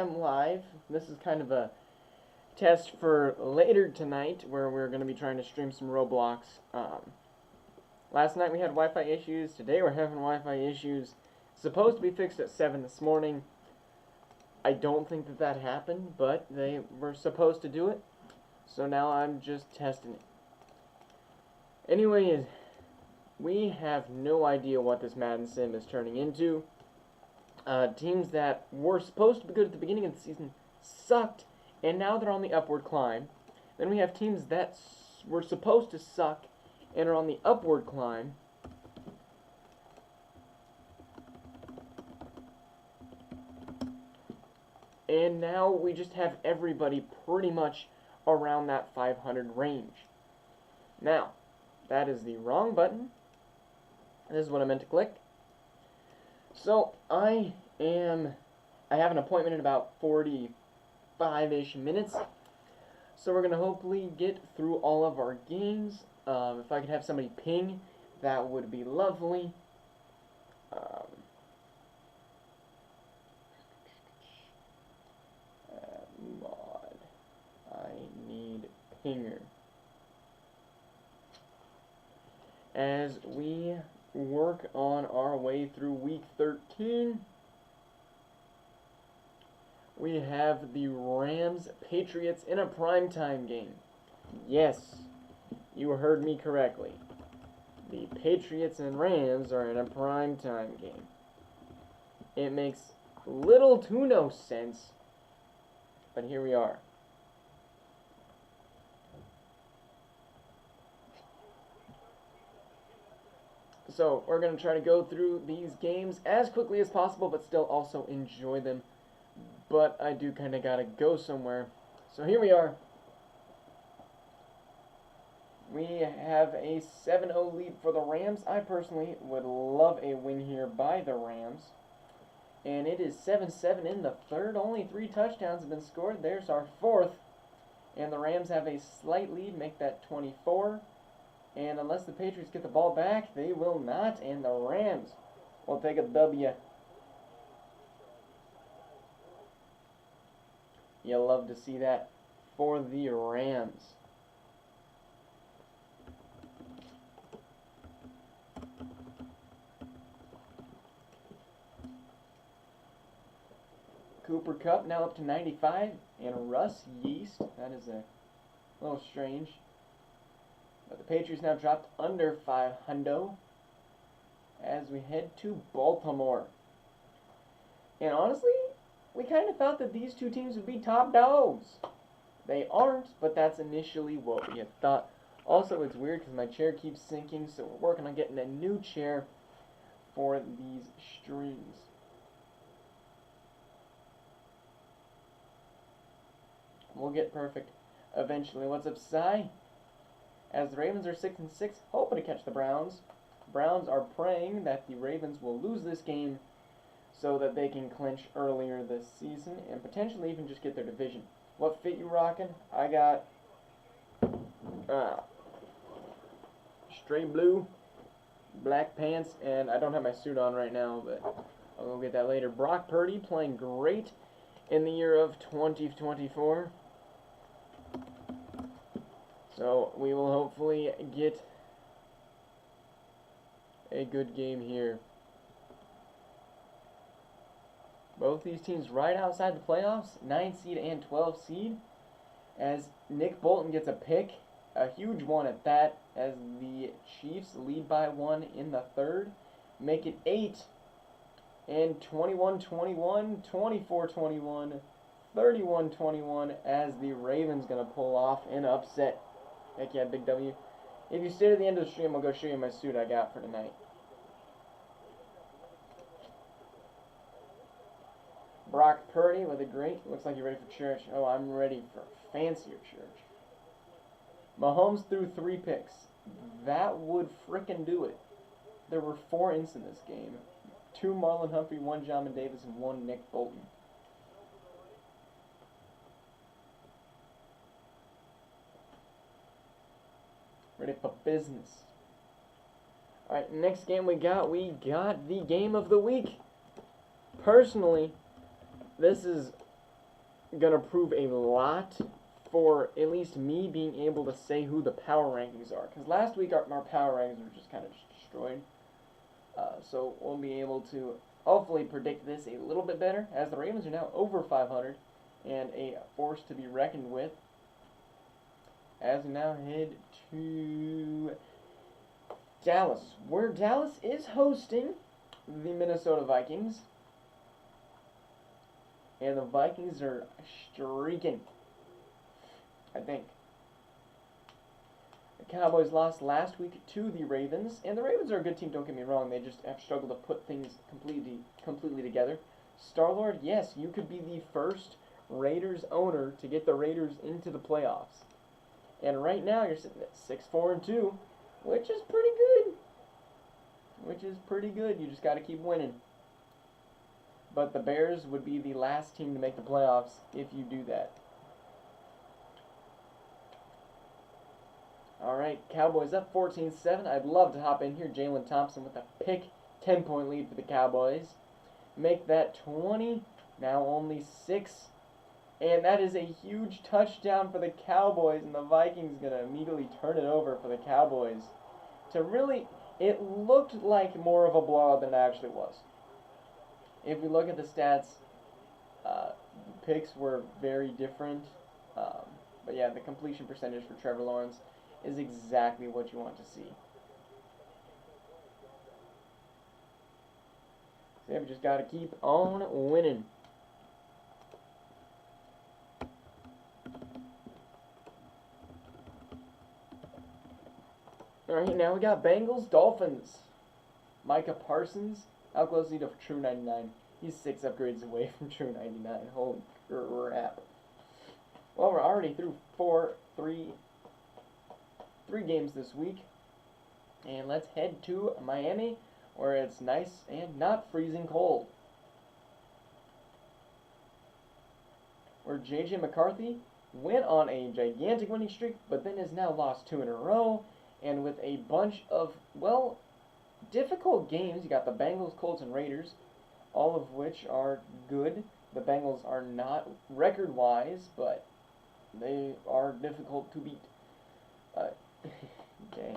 I'm live. This is kind of a test for later tonight where we're going to be trying to stream some Roblox. Last night we had Wi-Fi issues. Today we're having Wi-Fi issues. Supposed to be fixed at 7 this morning. I don't think that happened, but they were supposed to do it. So now I'm just testing it. Anyways, we have no idea what this Madden sim is turning into. Teams that were supposed to be good at the beginning of the season sucked, and now they're on the upward climb. Then we have teams that were supposed to suck and are on the upward climb. And now we just have everybody pretty much around that 500 range. Now, that is the wrong button. This is what I meant to click. So, I have an appointment in about 45-ish minutes. So we're going to hopefully get through all of our games. If I could have somebody ping, that would be lovely. Mod. I need pinger. As we work on our way through week 13, we have the Rams Patriots in a primetime game. Yes, you heard me correctly. The Patriots and Rams are in a primetime game. It makes little to no sense, but here we are. So, we're going to try to go through these games as quickly as possible, but still also enjoy them. But I do kind of got to go somewhere. So, here we are. We have a 7-0 lead for the Rams. I personally would love a win here by the Rams. And it is 7-7 in the third. Only 3 touchdowns have been scored. There's our 4th. And the Rams have a slight lead, make that 24. And unless the Patriots get the ball back, they will not. And the Rams will take a W. You love to see that for the Rams. Cooper Kupp now up to 95. And Russ Yeast. That is a little strange. But the Patriots now dropped under 500 as we head to Baltimore. And honestly, we kind of thought that these two teams would be top dogs. They aren't, but that's initially what we had thought. Also, it's weird because my chair keeps sinking, so we're working on getting a new chair for these streams. We'll get perfect eventually. What's up, Cy? As the Ravens are 6-6, hoping to catch the Browns. Browns are praying that the Ravens will lose this game so that they can clinch earlier this season and potentially even just get their division. What fit you rocking? I got straight blue, black pants, and I don't have my suit on right now, but I'll go get that later. Brock Purdy playing great in the year of 2024. So we will hopefully get a good game here. Both these teams right outside the playoffs, 9 seed and 12 seed, as Nick Bolton gets a pick, a huge one at that, as the Chiefs lead by 1 in the third, make it 8, and 21-21, 24-21, 31-21, as the Ravens going to pull off an upset. Heck yeah, big W. If you stay to the end of the stream, I'll go show you my suit I got for tonight. Brock Purdy with a great, looks like you're ready for church. Oh, I'm ready for fancier church. Mahomes threw 3 picks. That would frickin' do it. There were 4 ints in this game. 2 Marlon Humphrey, 1 Jamin Davis, and 1 Nick Bolton. Ready for business. Alright, next game we got the game of the week. Personally, this is gonna prove a lot for at least me being able to say who the power rankings are. Because last week our power rankings were just kind of destroyed. So we'll be able to hopefully predict this a little bit better, as the Ravens are now over 500 and a force to be reckoned with. As we now head to Dallas, where Dallas is hosting the Minnesota Vikings. And the Vikings are streaking, I think. The Cowboys lost last week to the Ravens, and the Ravens are a good team, don't get me wrong. They just have struggled to put things completely together. Star-Lord, yes, you could be the first Raiders owner to get the Raiders into the playoffs. And right now you're sitting at 6-4-2, which is pretty good. You just got to keep winning. But the Bears would be the last team to make the playoffs if you do that. Alright, Cowboys up 14-7. I'd love to hop in here. Jalen Thompson with a pick. 10-point lead for the Cowboys. Make that 20. Now only 6. And that is a huge touchdown for the Cowboys. And the Vikings going to immediately turn it over for the Cowboys. It looked like more of a blowout than it actually was. If we look at the stats, picks were very different. But yeah, the completion percentage for Trevor Lawrence is exactly what you want to see. So yeah, we just got to keep on winning. Alright, now we got Bengals, Dolphins. Micah Parsons, how close is he to true 99? He's 6 upgrades away from true 99. Holy crap. Well, we're already through three games this week. And let's head to Miami, where it's nice and not freezing cold. Where J.J. McCarthy went on a gigantic winning streak, but then has now lost 2 in a row. And with a bunch of, well, difficult games. You got the Bengals, Colts, and Raiders, all of which are good. The Bengals are not record-wise, but they are difficult to beat. Okay,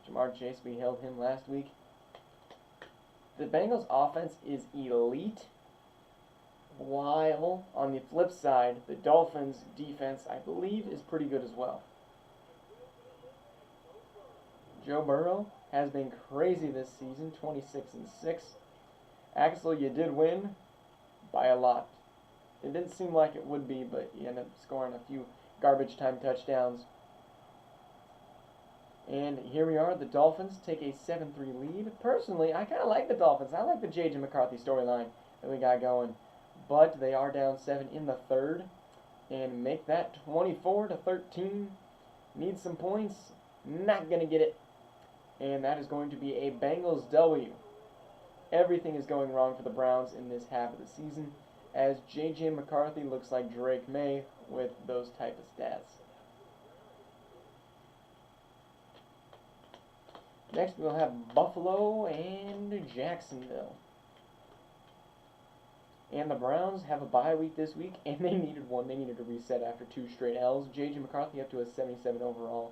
Jamar Chase, we held him last week. The Bengals' offense is elite, while on the flip side, the Dolphins' defense, I believe, is pretty good as well. Joe Burrow has been crazy this season, 26-6. Axel, you did win by a lot. It didn't seem like it would be, but you ended up scoring a few garbage time touchdowns. And here we are, the Dolphins take a 7-3 lead. Personally, I kind of like the Dolphins. I like the J.J. McCarthy storyline that we got going. But they are down 7 in the third. And make that 24-13. Need some points. Not going to get it. And that is going to be a Bengals W. Everything is going wrong for the Browns in this half of the season, as J.J. McCarthy looks like Drake May with those type of stats. Next we'll have Buffalo and Jacksonville. And the Browns have a bye week this week, and they needed one. They needed a reset after 2 straight L's. J.J. McCarthy up to a 77 overall.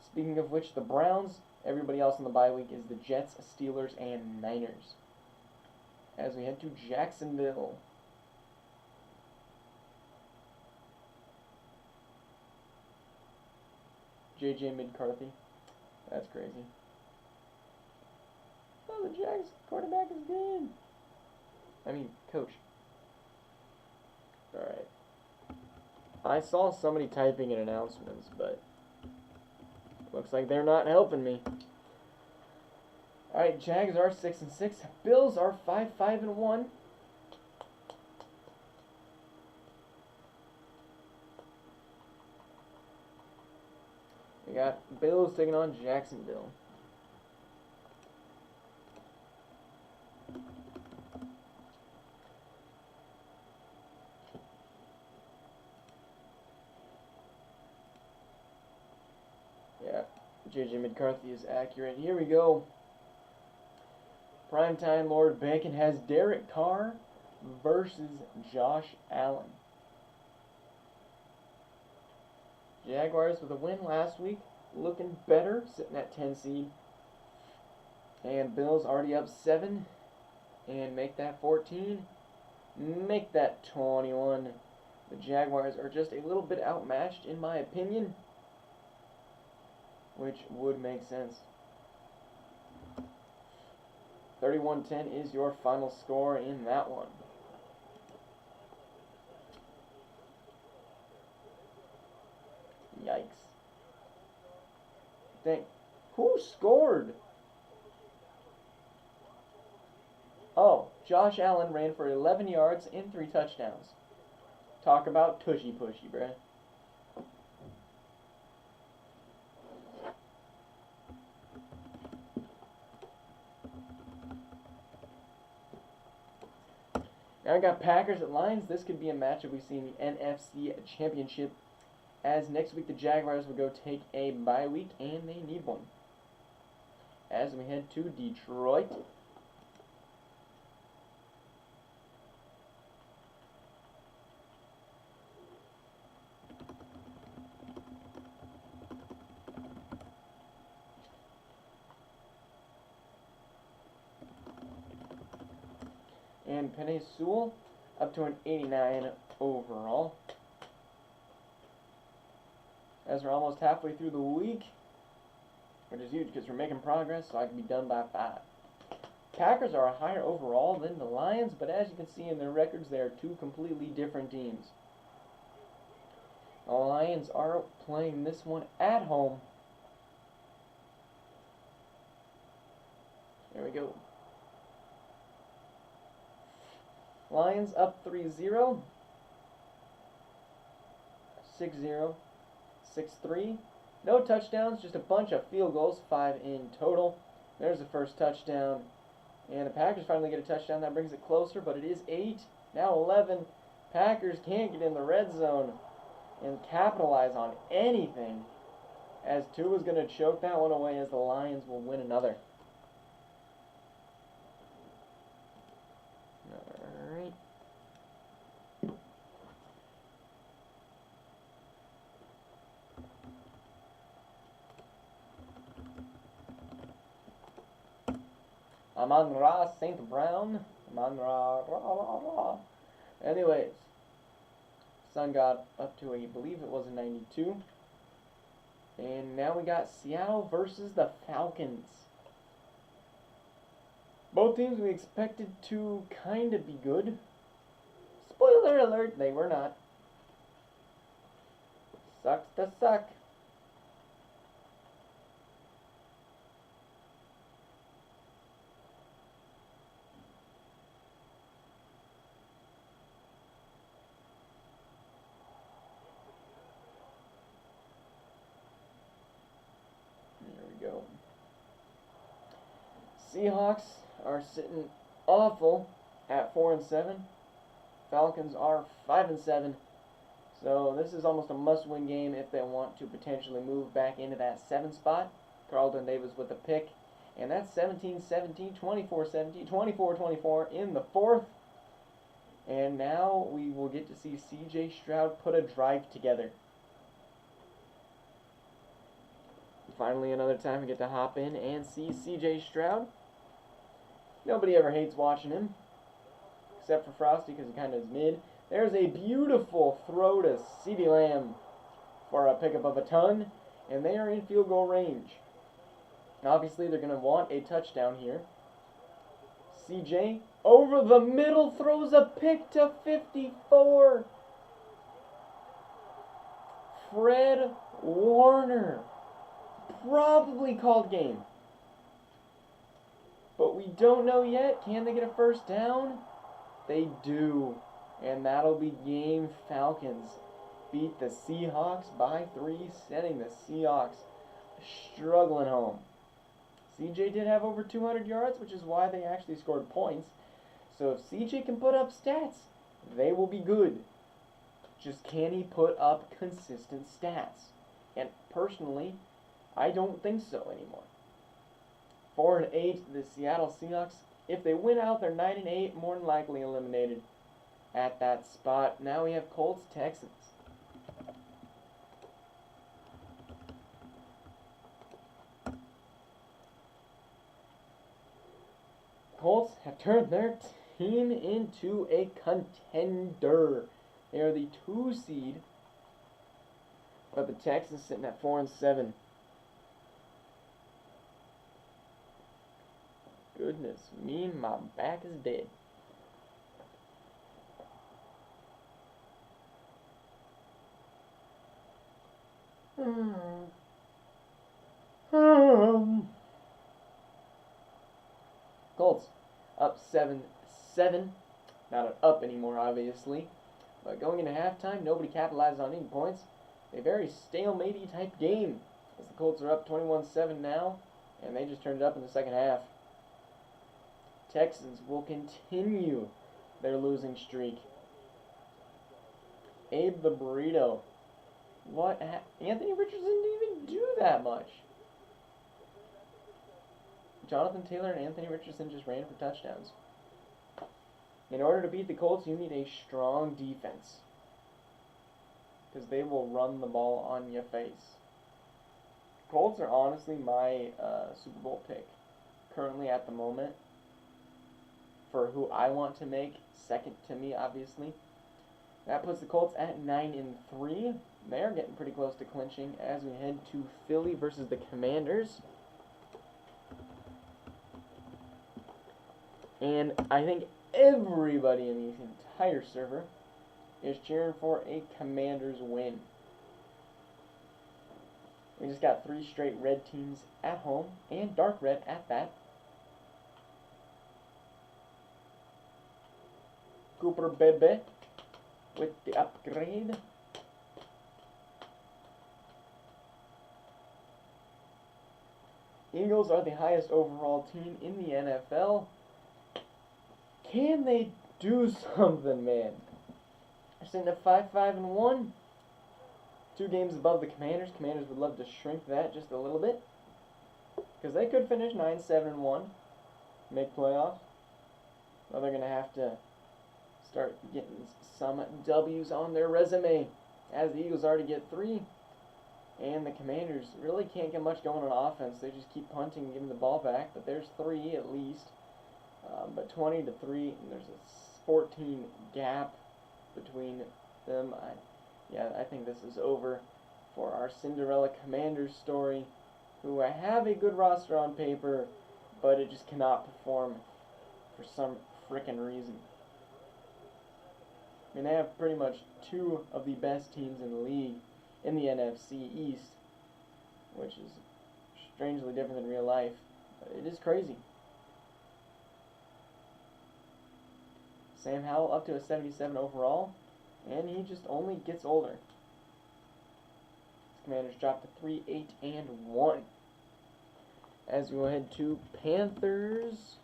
Speaking of which, the Browns, everybody else in the bye week is the Jets, Steelers, and Niners. As we head to Jacksonville. J.J. McCarthy. That's crazy. Oh, the Jags quarterback is good. Coach. Alright. I saw somebody typing in announcements, but looks like they're not helping me. Alright, Jags are 6-6. Bills are 5-1. We got Bills taking on Jacksonville. Yeah, J.J. McCarthy is accurate. Here we go. Primetime Lord Bacon has Derek Carr versus Josh Allen. Jaguars with a win last week, looking better, sitting at 10 seed. And Bills already up 7, and make that 14, make that 21. The Jaguars are just a little bit outmatched in my opinion, which would make sense. 31-10 is your final score in that one. Yikes. Dang. Who scored? Oh, Josh Allen ran for 11 yards and 3 touchdowns. Talk about tushy-pushy, bruh. Now we got Packers at Lions. This could be a matchup we see in the NFC Championship, as next week the Jaguars will go take a bye week, and they need one. As we head to Detroit. And Penei Sewell up to an 89 overall. As we're almost halfway through the week, which is huge because we're making progress, so I can be done by 5. Packers are a higher overall than the Lions, but as you can see in their records, they are 2 completely different teams. The Lions are playing this one at home. There we go. Lions up 3-0, 6-0, 6-3. No touchdowns, just a bunch of field goals, 5 in total. There's the first touchdown. And the Packers finally get a touchdown. That brings it closer, but it is 8, now 11. Packers can't get in the red zone and capitalize on anything, as Tua's going to choke that one away, as the Lions will win another. Alright. Amon-Ra St. Brown. Amon-Ra. Anyways, Sun got up to, I believe it was a 92. And now we got Seattle versus the Falcons. Both teams we expected to kind of be good. Spoiler alert, they were not. Sucks to suck. There we go. Seahawks are sitting awful at 4-7. Falcons are 5-7. So this is almost a must-win game if they want to potentially move back into that 7 spot. Carlton Davis with a pick. And that's 17-17, 24-17, 24-24 in the 4th. And now we will get to see C.J. Stroud put a drive together. Finally, another time we get to hop in and see C.J. Stroud. Nobody ever hates watching him, except for Frosty because he kind of is mid. There's a beautiful throw to CeeDee Lamb for a pickup of a ton, and they are in field goal range. Obviously, they're going to want a touchdown here. CJ over the middle throws a pick to 54. Fred Warner. Probably called game. But we don't know yet. Can they get a first down? They do. And that'll be game. Falcons beat the Seahawks by 3, sending the Seahawks struggling home. CJ did have over 200 yards, which is why they actually scored points. So if CJ can put up stats, they will be good. Just can he put up consistent stats? And personally, I don't think so anymore. 4-8, the Seattle Seahawks. If they win out, they're 9-8, more than likely eliminated at that spot. Now we have Colts Texans. Colts have turned their team into a contender. They are the 2 seed, but the Texans sitting at 4-7. Goodness me, my back is dead. Colts up 7-7. Not an up anymore, obviously. But going into halftime, nobody capitalized on any points. A very stalemate type game, as the Colts are up 21-7 now, and they just turned it up in the second half. Texans will continue their losing streak. Abe the Burrito. What? Anthony Richardson didn't even do that much. Jonathan Taylor and Anthony Richardson just ran for touchdowns. In order to beat the Colts, you need a strong defense, because they will run the ball on your face. Colts are honestly my Super Bowl pick currently at the moment for who I want to make second to me, obviously. That puts the Colts at 9-3. They're getting pretty close to clinching as we head to Philly versus the Commanders. And I think everybody in the entire server is cheering for a Commanders win. We just got 3 straight red teams at home, and dark red at that. Cooper Bebe with the upgrade. Eagles are the highest overall team in the NFL. Can they do something, man? They're sitting at 5-5-1. 2 games above the Commanders. Commanders would love to shrink that just a little bit, because they could finish 9-7-1, make playoffs. Well, they're going to have to start getting some W's on their resume, as the Eagles already get 3. And the Commanders really can't get much going on offense. They just keep punting and giving the ball back, but there's 3 at least. But 20-3, and there's a 14 gap between them. I think this is over for our Cinderella Commanders story, who have a good roster on paper, but it just cannot perform for some frickin' reason. I mean, they have pretty much 2 of the best teams in the league in the NFC East, which is strangely different than real life. But it is crazy. Sam Howell up to a 77 overall, and he just only gets older. Commanders dropped to 3-8-1. As we go ahead to Panthers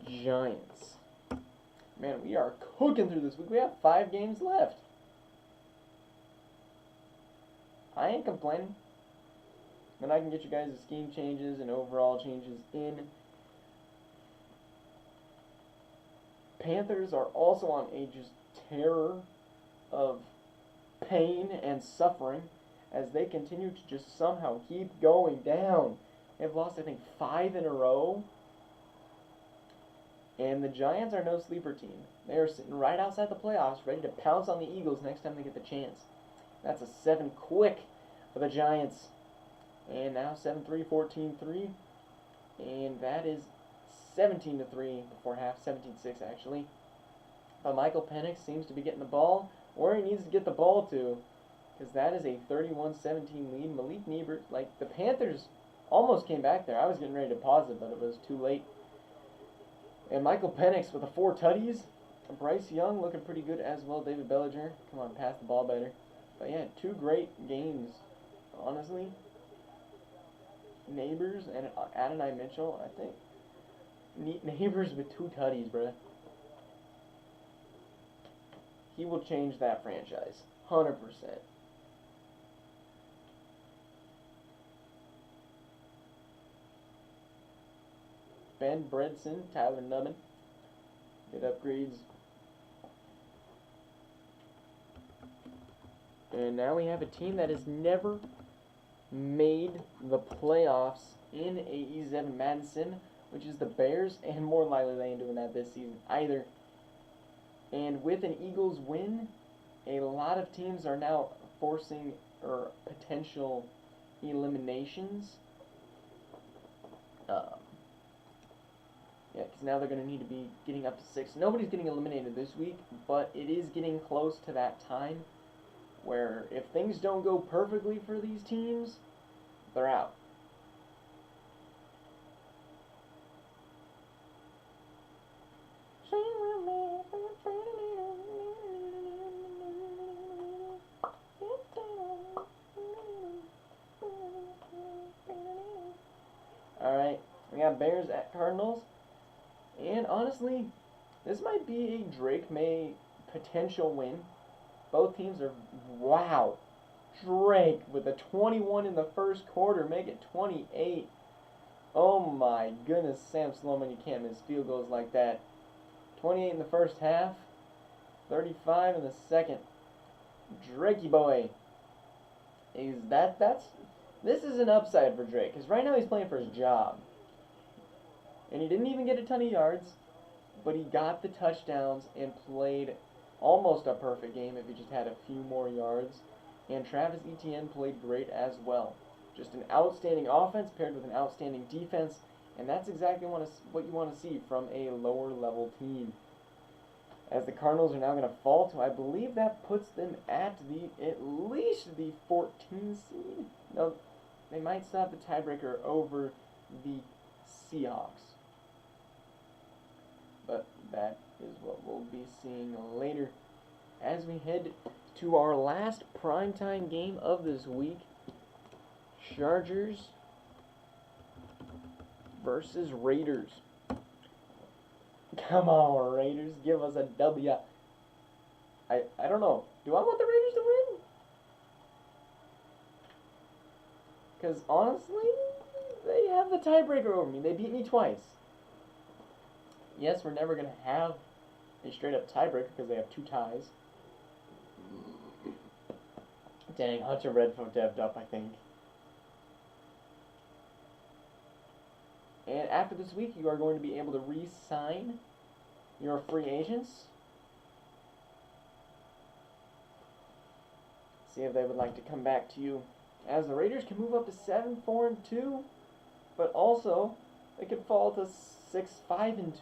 Giants. Man, we are cooking through this week. We have 5 games left. I ain't complaining. Then I can get you guys the scheme changes and overall changes in. Panthers are also on a just terror of pain and suffering as they continue to just somehow keep going down. They've lost, I think, 5 in a row. And the Giants are no sleeper team. They are sitting right outside the playoffs, ready to pounce on the Eagles next time they get the chance. That's a 7 quick for the Giants. And now 7-3, 14-3. And that is 17-3 before half, 17-6 actually. But Michael Penix seems to be getting the ball where he needs to get the ball to, because that is a 31-17 lead. Malik Niebert, like, the Panthers almost came back there. I was getting ready to pause it, but it was too late. And Michael Penix with the 4 tutties. Bryce Young looking pretty good as well. David Bellinger, come on, pass the ball better. But yeah, 2 great games, honestly. Neighbors and Adonai Mitchell, I think. Neighbors with 2 tutties, bruh. He will change that franchise, 100%. Ben Bredson, Tyler Nubbin. Good upgrades. And now we have a team that has never made the playoffs in AE7 Madden Sim. which is the Bears, and more likely they ain't doing that this season either. And with an Eagles win, a lot of teams are now forcing or potential eliminations. Yeah, because now they're going to need to be getting up to 6. Nobody's getting eliminated this week, but it is getting close to that time where if things don't go perfectly for these teams, they're out. Alright, we got Bears at Cardinals. And honestly, this might be a Drake May potential win. Both teams are, wow. Drake with a 21 in the first quarter, make it 28. Oh my goodness, Sam Sloman, you can't miss field goals like that. 28 in the first half, 35 in the second. Drakey boy. This is an upside for Drake, because right now he's playing for his job. And he didn't even get a ton of yards, but he got the touchdowns and played almost a perfect game if he just had a few more yards. And Travis Etienne played great as well. Just an outstanding offense paired with an outstanding defense, and that's exactly what you want to see from a lower level team. As the Cardinals are now going to fall to, I believe that puts them at least the 14 seed. No, they might still have the tiebreaker over the Seahawks. But that is what we'll be seeing later as we head to our last primetime game of this week. Chargers versus Raiders. Come on, Raiders, give us a W. I don't know. Do I want the Raiders to win? Because honestly, they have the tiebreaker over me. They beat me twice. Yes, we're never going to have a straight-up tiebreaker because they have 2 ties. Dang, Hunter Renfrow debbed up, I think. And after this week, you are going to be able to re-sign your free agents. See if they would like to come back to you. As the Raiders can move up to 7-4-2, but also they could fall to 6-5-2.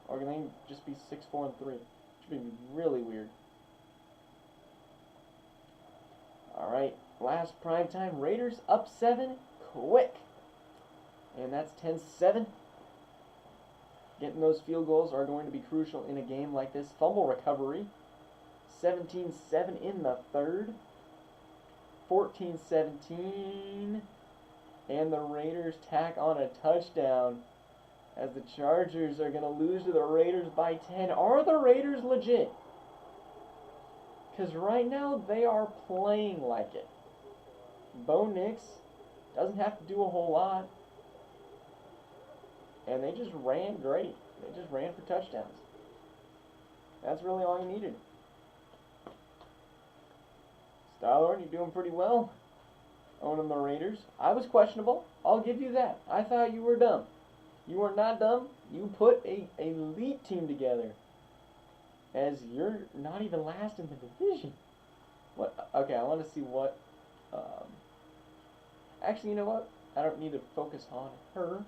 Or can they just be 6-4-3? Which would be really weird. Alright, last primetime. Raiders up 7, quick. And that's 10-7. Getting those field goals are going to be crucial in a game like this. Fumble recovery. 17-7 in the third. 14-17. And the Raiders tack on a touchdown as the Chargers are going to lose to the Raiders by 10. Are the Raiders legit? Because right now they are playing like it. Bo Nix doesn't have to do a whole lot. And they just ran great. They just ran for touchdowns. That's really all you needed. Stallard, you're doing pretty well. Owning the Raiders. I was questionable. I'll give you that. I thought you were dumb. You are not dumb. You put a elite team together. As you're not even last in the division. What? Okay, I want to see what. Actually, you know what? I don't need to focus on her.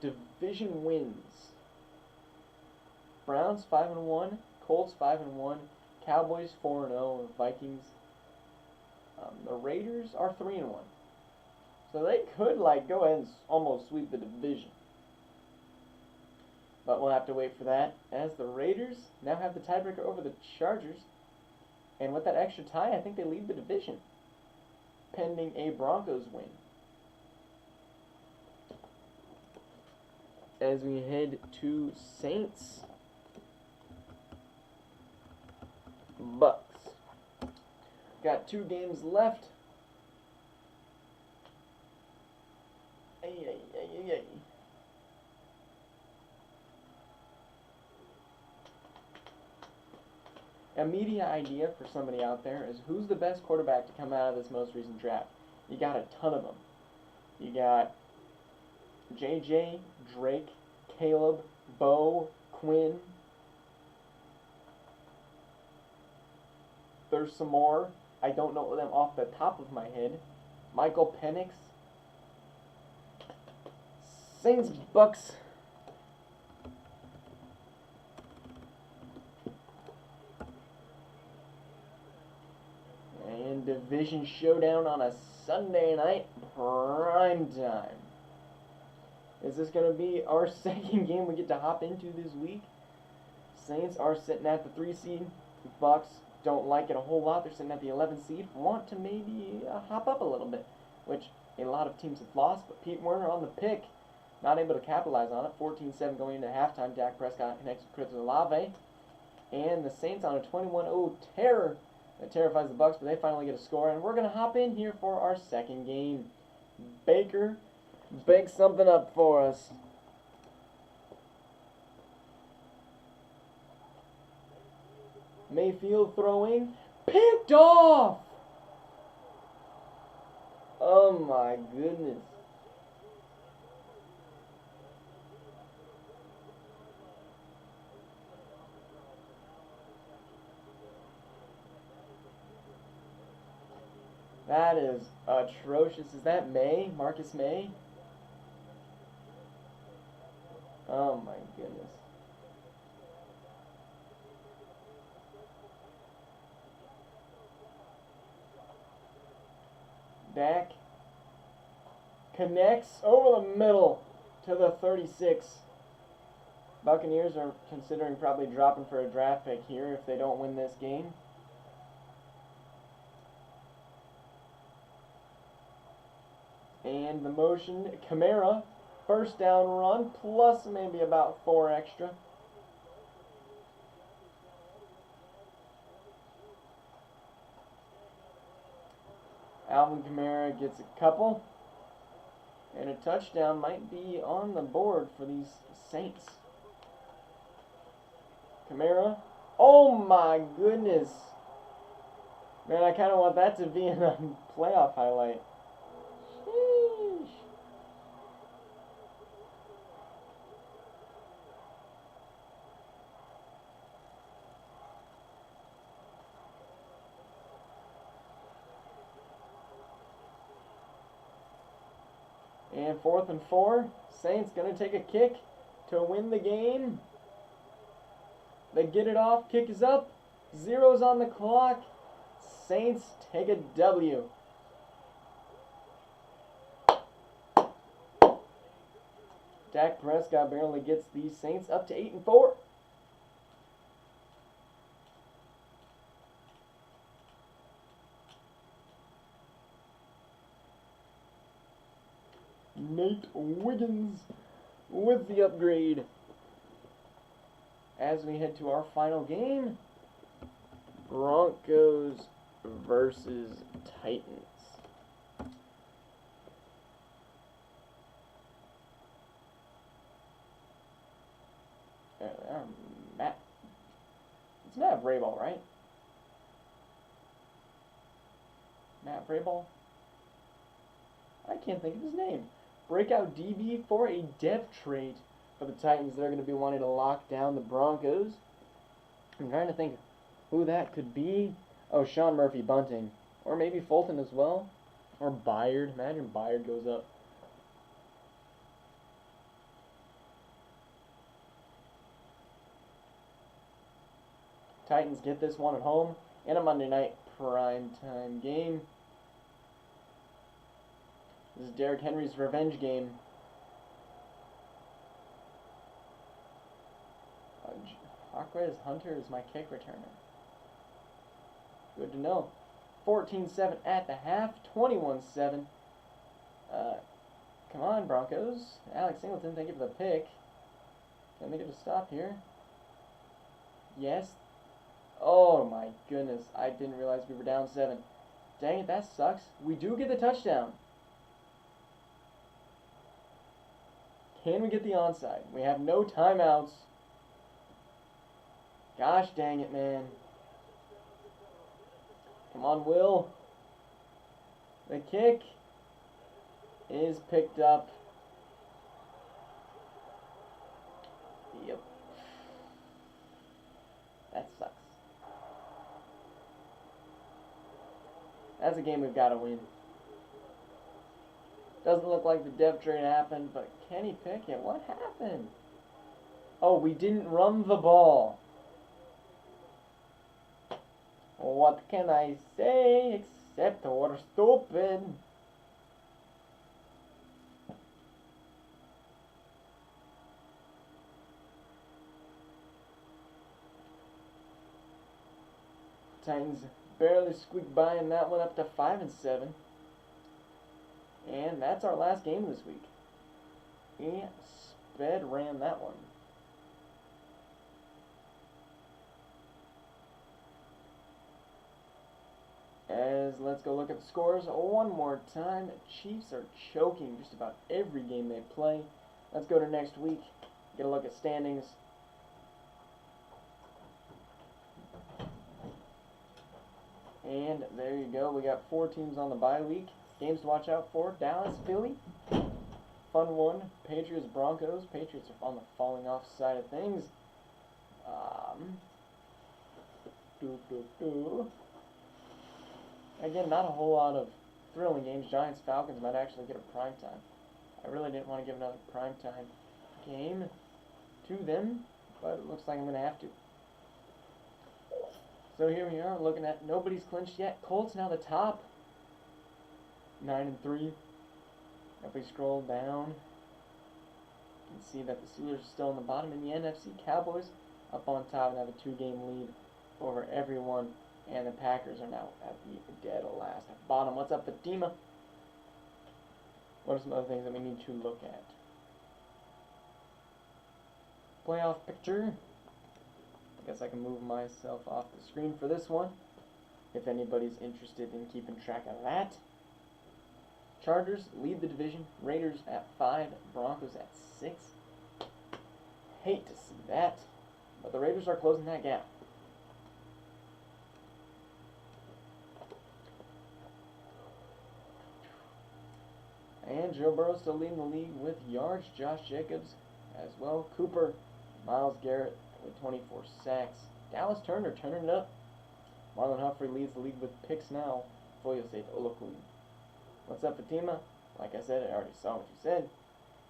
Division wins. Browns 5-1, Colts 5-1, Cowboys 4-0, Vikings. The Raiders are 3-1. So they could go ahead and almost sweep the division. But we'll have to wait for that, as the Raiders now have the tiebreaker over the Chargers. And with that extra tie, I think they lead the division, pending a Broncos win. As we head to Saints Bucks. Got 2 games left. A media idea for somebody out there is, who's the best quarterback to come out of this most recent draft? You got a ton of them. You got JJ, Drake, Caleb, Bo, Quinn. There's some more. I don't know them off the top of my head. Michael Penix. Saints, Bucks. And division showdown on a Sunday night, prime time. Is this going to be our second game we get to hop into this week? Saints are sitting at the 3 seed. Bucks don't like it a whole lot. They're sitting at the 11 seed. Want to maybe hop up a little bit, which a lot of teams have lost. But Pete Werner on the pick, not able to capitalize on it. 14-7 going into halftime. Dak Prescott connects with Chris Olave. And the Saints on a 21-0 terror that terrifies the Bucks, but they finally get a score. And we're going to hop in here for our second game. Baker, bake something up for us. Mayfield throwing, picked off! Oh my goodness. That is atrocious. Is that May? Marcus May? Oh my goodness. Dak connects over the middle to the 36. Buccaneers are considering probably dropping for a draft pick here if they don't win this game. And the motion, Kamara, first down run, plus maybe about 4 extra. Alvin Kamara gets a couple. And a touchdown might be on the board for these Saints. Kamara. Oh my goodness. Man, I kind of want that to be in a playoff highlight. Sheesh. And 4th and 4. Saints going to take a kick to win the game. They get it off. Kick is up. 0's on the clock. Saints take a W. Dak Prescott barely gets these Saints up to 8-4. Nate Wiggins with the upgrade. As we head to our final game, Broncos versus Titans. Matt. It's Matt Vrabel, right? Matt Vrabel? I can't think of his name. Breakout DB for a depth trade for the Titans. They're going to be wanting to lock down the Broncos. I'm trying to think who that could be. Oh, Sean Murphy Bunting. Or maybe Fulton as well. Or Byard. Imagine Byard goes up. Titans get this one at home in a Monday night primetime game. This is Derrick Henry's revenge game. Hawkwiz Hunter is my kick returner. Good to know. 14-7 at the half. 21-7. Come on, Broncos. Alex Singleton, thank you for the pick. Can they get a stop here? Yes. Oh my goodness. I didn't realize we were down 7. Dang it, that sucks. We do get the touchdown. Can we get the onside? We have no timeouts. Gosh dang it, man. Come on, Will. The kick is picked up. That's a game we've got to win. Doesn't look like the dev trade happened, but Kenny Pickett, what happened? Oh, we didn't run the ball. What can I say except we're stupid? Titans barely squeaked by in that one, up to 5-7. And that's our last game this week. He sped ran that one. As let's go look at the scores one more time. Chiefs are choking just about every game they play. Let's go to next week. Get a look at standings. And there you go. We got 4 teams on the bye week. Games to watch out for: Dallas, Philly. Fun one. Patriots, Broncos. Patriots are on the falling off side of things. Again, not a whole lot of thrilling games. Giants, Falcons might actually get a prime time. I really didn't want to give another prime time game to them, but it looks like I'm going to have to. So here we are, looking at nobody's clinched yet. Colts now the top, 9-3. If we scroll down, you can see that the Steelers are still in the bottom. In the NFC, Cowboys up on top and have a 2-game lead over everyone. And the Packers are now at the dead last at bottom. What's up, Fatima? What are some other things that we need to look at? Playoff picture. I guess I can move myself off the screen for this one, if anybody's interested in keeping track of that. Chargers lead the division. Raiders at 5. Broncos at 6. Hate to see that, but the Raiders are closing that gap. And Joe Burrow still leading the league with yards. Josh Jacobs as well. Cooper, Myles Garrett with 24 sacks. Dallas Turner turning it up. Marlon Humphrey leads the league with picks now. Foyosate Olokun. What's up, Fatima? Like I said, I already saw what you said.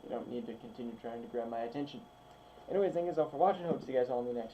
You don't need to continue trying to grab my attention. Anyways, thank you all for watching. Hope to see you guys all in the next